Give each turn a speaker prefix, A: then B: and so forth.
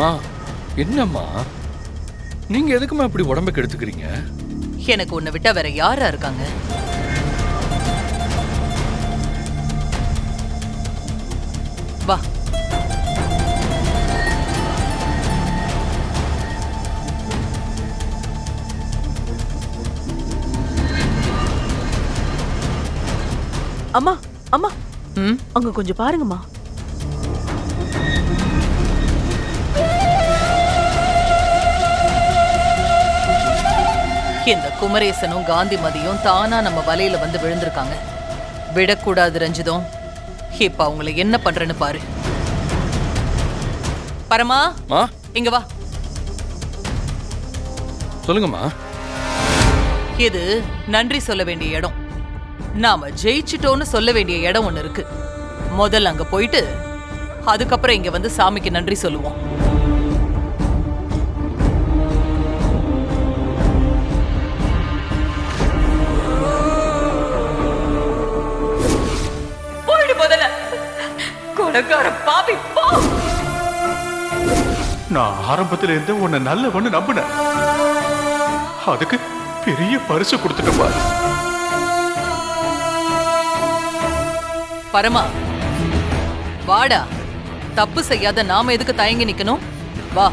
A: மா என்னம்மா நீங்க எதுக்குமா இப்படி உடம்பு கெடுத்துக்கிறீங்க?
B: எனக்கு உன்னை விட்டா வேற யாரா இருக்காங்க? வா.
C: அம்மா அம்மா
B: ம்,
C: அங்க கொஞ்சம் பாருங்கம்மா.
B: இந்த குமரேசனும் காந்திமதியும் தானா நம்ம வலையில வந்து விழுந்திருக்காங்க. விடக்கூடாது ரஞ்சிதம். இப்ப அவங்களை என்ன பண்றேன்னு பாரு. பரமா,
A: மா
B: இங்க வா.
A: சொல்லுங்கம்மா.
B: இது நன்றி சொல்ல வேண்டிய இடம். நாம ஜெயிச்சிட்டோன்னு சொல்ல வேண்டிய இடம் ஒண்ணு இருக்கு. முதல்ல அங்க போயிட்டு அதுக்கப்புறம் இங்க வந்து சாமிக்கு நன்றி சொல்லுவோம். போயிடு முதல்ல. கொலைகார பாவி போ.
D: நான் ஆரம்பத்துல இருந்து உன்னை நல்லவன்னு நம்பினேன். அதுக்கு பெரிய பரிசு கொடுத்துட்டு பாரு.
B: பரமா, வாடா. தப்பு செய்யாத நாம எதுக்கு தயங்கி நிக்கணும்? வா.